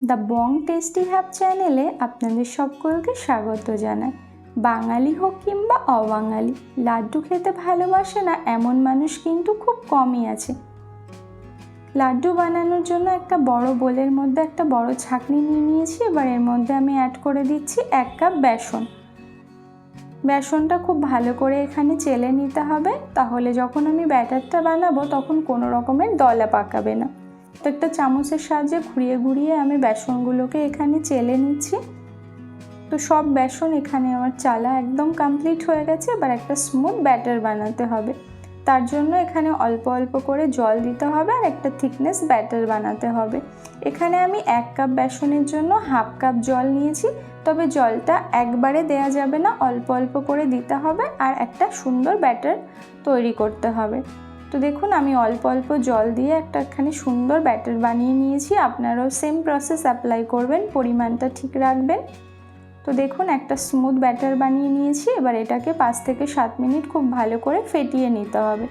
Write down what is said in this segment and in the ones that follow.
The Bong tasty hub চ্যানেলে আপনাদের সকলকে স্বাগত জানাই। বাঙালি হোক কিংবা অবাঙালি, লাড্ডু খেতে ভালোবাসে না এমন মানুষ কিন্তু খুব কমই আছে। লাড্ডু বানানোর জন্য একটা বড় বোলের মধ্যে একটা বড় ছাঁকনি নিয়ে নিয়েছি। এবার এর মধ্যে আমি অ্যাড করে দিচ্ছি 1 কাপ বেসন। বেসনটা খুব ভালো করে এখানে চেলে নিতে হবে, তাহলে যখন আমি ব্যাটারটা বানাবো তখন কোনো রকমের দলা পাকাবে না। তো একটা চামচের সাহায্যে ঘুরিয়ে ঘুরিয়ে আমি বেসনগুলোকে এখানে চেলে নিচ্ছি। তো সব বেসন এখানে আমার চালা একদম কমপ্লিট হয়ে গেছে। এবার একটা স্মুথ ব্যাটার বানাতে হবে। তার জন্য এখানে অল্প অল্প করে জল দিতে হবে আর একটা থিকনেস ব্যাটার বানাতে হবে। এখানে আমি 1 কাপ বেসনের জন্য হাফ কাপ জল নিয়েছি, তবে জলটা একবারে দেয়া যাবে না, অল্প অল্প করে দিতে হবে আর একটা সুন্দর ব্যাটার তৈরি করতে হবে। তো দেখুন আমি অল্প অল্প জল দিয়ে একটাখানি সুন্দর ব্যাটার বানিয়ে নিয়েছি। আপনারাও সেম প্রসেস অ্যাপ্লাই করবেন, পরিমাণটা ঠিক রাখবেন। তো দেখুন একটা স্মুথ ব্যাটার বানিয়ে নিয়েছি। এবার এটাকে 5 থেকে 7 মিনিট খুব ভালো করে ফেটিয়ে নিতে হবে।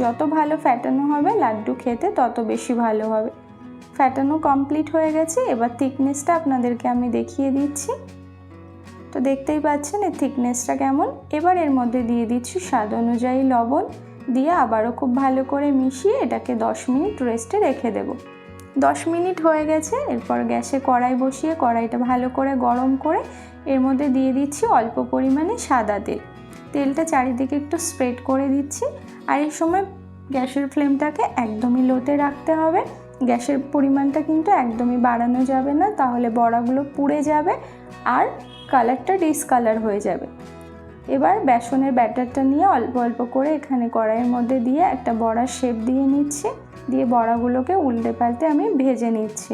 যত ভালো ফেটানো হবে লাড্ডু খেতে তত বেশি ভালো হবে। ফেটানো কমপ্লিট হয়ে গেছে। এবার থিকনেসটা আপনাদেরকে আমি দেখিয়ে দিচ্ছি। তো দেখতেই পাচ্ছেন এর থিকনেসটা কেমন। এবার এর মধ্যে দিয়ে দিচ্ছি স্বাদ অনুযায়ী লবণ, দিয়ে আবারও খুব ভালো করে মিশিয়ে এটাকে 10 মিনিট রেস্টে রেখে দেব। 10 মিনিট হয়ে গেছে। এরপর গ্যাসে কড়াই বসিয়ে কড়াইটা ভালো করে গরম করে এর মধ্যে দিয়ে দিচ্ছি অল্প পরিমাণে সাদা তেল। তেলটা চারিদিকে একটু স্প্রেড করে দিচ্ছি। আর এই সময় গ্যাসের ফ্লেমটাকে একদমই লোতে রাখতে হবে। গ্যাসের পরিমাণটা কিন্তু একদমই বাড়ানো যাবে না, তাহলে বড়াগুলো পুড়ে যাবে আর কালারটা ডিসকালার হয়ে যাবে। এবার বেসনের ব্যাটারটা নিয়ে অল্প অল্প করে এখানে কড়াইয়ের মধ্যে দিয়ে একটা বড়ার শেপ দিয়ে নিচ্ছি। দিয়ে বড়াগুলোকে উল্টে পাল্টে আমি ভেজে নিচ্ছি,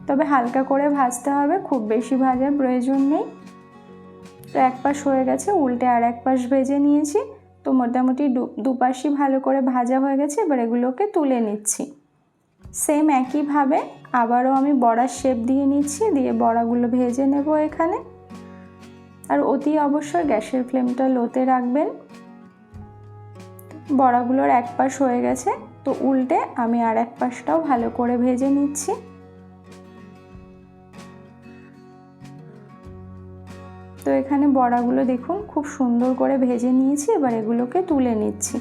তবে হালকা করে ভাজতে হবে, খুব বেশি ভাজার প্রয়োজন নেই। তো এক পাশ হয়ে গেছে, উল্টে আর এক পাশ ভেজে নিয়েছি। তো মোটামুটি দুপাশই ভালো করে ভাজা হয়ে গেছে। এবার এগুলোকে তুলে নিচ্ছি। সেম একইভাবে আবারও আমি বড়ার শেপ দিয়ে নিচ্ছি, দিয়ে বড়াগুলো ভেজে নেব এখানে। আর অতি অবশ্যই গ্যাসের ফ্লেমটা লোতে রাখবেন। বড়াগুলোর এক পাশ হয়ে গেছে, তো উল্টে আমি আর এক পাশটাও ভালো করে ভেজে নিচ্ছি। তো এখানে বড়াগুলো দেখুন খুব সুন্দর করে ভেজে নিয়েছি। এবার এগুলোকে তুলে নিচ্ছি।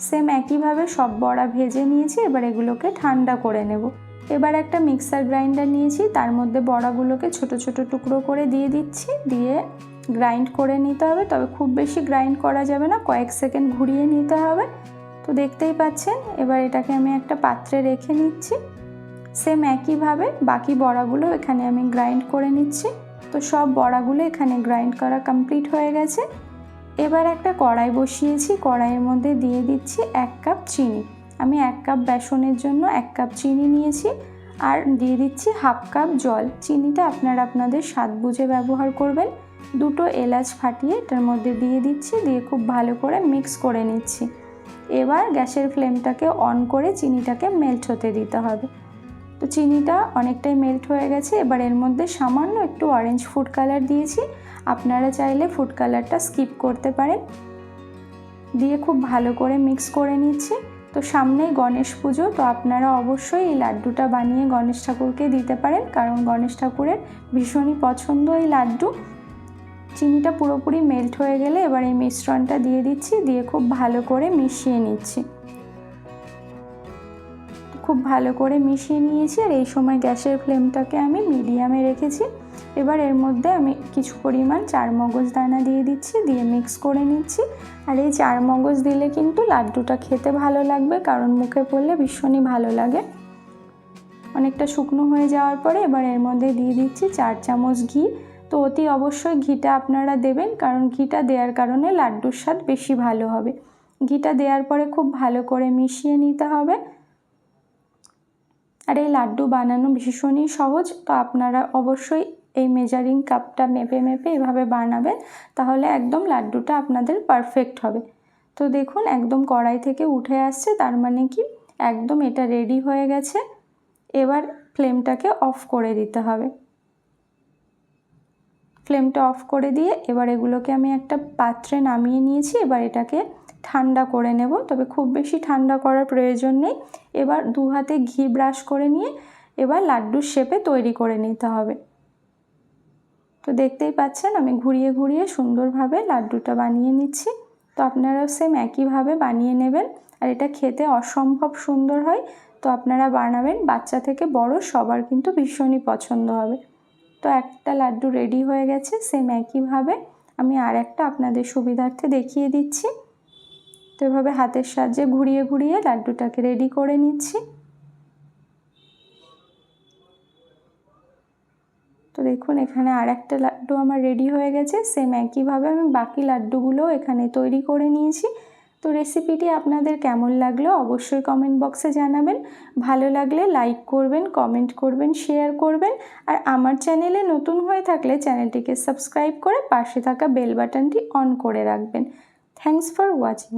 সেম একইভাবে সব বড়া ভেজে নিয়েছি। এবার এগুলোকে ঠান্ডা করে নেব। এবার একটা মিক্সার গ্রাইন্ডার নিয়েছি, তার মধ্যে বড়াগুলোকে ছোট ছোট টুকরো করে দিয়ে দিচ্ছি, দিয়ে গ্রাইন্ড করে নিতে হবে। তবে খুব বেশি গ্রাইন্ড করা যাবে না, কয়েক সেকেন্ড ঘুরিয়ে নিতে হবে। তো দেখতেই পাচ্ছেন। এবার এটাকে আমি একটা পাত্রে রেখে নিচ্ছি। সেম একইভাবে বাকি বড়াগুলো এখানে আমি গ্রাইন্ড করে নিচ্ছি। তো সব বড়াগুলো এখানে গ্রাইন্ড করা কমপ্লিট হয়ে গেছে। এবার একটা কড়াই বসিয়েছি, কড়াইয়ের মধ্যে দিয়ে দিচ্ছি 1 কাপ চিনি। আমি 1 কাপ বেসনের জন্য 1 কাপ চিনি নিয়েছি, আর দিয়ে দিচ্ছি হাফ কাপ জল। চিনিটা আপনারা আপনাদের স্বাদ বুঝে ব্যবহার করবেন। 2টো এলাচ ফাটিয়ে এটার মধ্যে দিয়ে দিচ্ছি, দিয়ে খুব ভালো করে মিক্স করে নিচ্ছি। এবার গ্যাসের ফ্লেমটাকে অন করে চিনিটাকে মেল্ট হতে দিতে হবে। তো চিনিটা অনেকটাই মেল্ট হয়ে গেছে। এবার এর মধ্যে সামান্য একটু অরেঞ্জ ফুড কালার দিয়েছি, আপনারা চাইলে ফুড কালারটা স্কিপ করতে পারেন। দিয়ে খুব ভালো করে মিক্স করে নিচ্ছি। তো সামনেই গণেশ পুজো, তো আপনারা অবশ্যই এই লাড্ডুটা বানিয়ে গণেশ ঠাকুরকে দিতে পারেন, কারণ গণেশ ঠাকুরের ভীষণই পছন্দ এই লাড্ডু। চিনিটা পুরোপুরি মেল্ট হয়ে গেলে এবার এই মিশ্রণটা দিয়ে দিচ্ছি, দিয়ে খুব ভালো করে মিশিয়ে নিচ্ছি। খুব ভালো করে মিশিয়ে নিয়েছি। আর এই সময় গ্যাসের ফ্লেমটাকে আমি মিডিয়ামে রেখেছি। এবার এর মধ্যে আমি কিছু পরিমাণ চারমগজ দানা দিয়ে দিচ্ছি, দিয়ে মিক্স করে নিচ্ছি। আর এই চারমগজ দিলে কিন্তু লাড্ডুটা খেতে ভালো লাগবে, কারণ মুখে পড়লে ভীষণই ভালো লাগে। অনেকটা শুকনো হয়ে যাওয়ার পরে এবার এর মধ্যে দিয়ে দিচ্ছি 4 চামচ ঘি। তো অতি অবশ্যই ঘিটা আপনারা দেবেন, কারণ ঘিটা দেওয়ার কারণে লাড্ডুর স্বাদ বেশি ভালো হবে। ঘিটা দেওয়ার পরে খুব ভালো করে মিশিয়ে নিতে হবে। আর এই লাড্ডু বানানো ভীষণই সহজ। তো আপনারা অবশ্যই এই মেজারিং কাপটা মেপে মেপে এভাবে বানাবেন, তাহলে একদম লাড্ডুটা আপনাদের পারফেক্ট হবে। তো দেখুন একদম কড়াই থেকে উঠে আসছে, তার মানে কি একদম এটা রেডি হয়ে গেছে। এবার ফ্লেমটাকে অফ করে দিতে হবে। ফ্লেমটা অফ করে দিয়ে এবার এগুলোকে আমি একটা পাত্রে নামিয়ে নিয়েছি। এবার এটাকে ঠান্ডা করে নেব, তবে খুব বেশি ঠান্ডা করার প্রয়োজন নেই। এবার 2 হাতে ঘি ব্রাশ করে নিয়ে এবার লাড্ডুর শেপে তৈরি করে নিতে হবে। তো দেখতেই পাচ্ছেন আমি ঘুরিয়ে ঘুরিয়ে সুন্দরভাবে লাড্ডুটা বানিয়ে নিচ্ছি। তো আপনারাও সেম একইভাবে বানিয়ে নেবেন, আর এটা খেতে অসম্ভব সুন্দর হয়। তো আপনারা বানাবেন, বাচ্চা থেকে বড় সবার কিন্তু ভীষণই পছন্দ হবে। তো একটা লাড্ডু রেডি হয়ে গেছে, সেম একইভাবে আমি আর একটা আপনাদের সুবিধার্থে দেখিয়ে দিচ্ছি। তো এভাবে হাতের সাহায্যে ঘুরিয়ে ঘুরিয়ে লাড্ডুটাকে রেডি করে নিচ্ছি। তো দেখুন এখানে আর একটা লাড্ডু আমার রেডি হয়ে গেছে। সেম একইভাবে আমি বাকি লাড্ডুগুলো এখানে তৈরি করে নিয়েছি। তো রেসিপিটি আপনাদের কেমন লাগলো অবশ্যই কমেন্ট বক্সে জানাবেন। ভালো লাগলে লাইক করবেন, কমেন্ট করবেন, শেয়ার করবেন। আর আমার চ্যানেলে নতুন হয়ে থাকলে চ্যানেলটিকে সাবস্ক্রাইব করে পাশে থাকা বেল বাটনটি অন করে রাখবেন। Thanks for watching.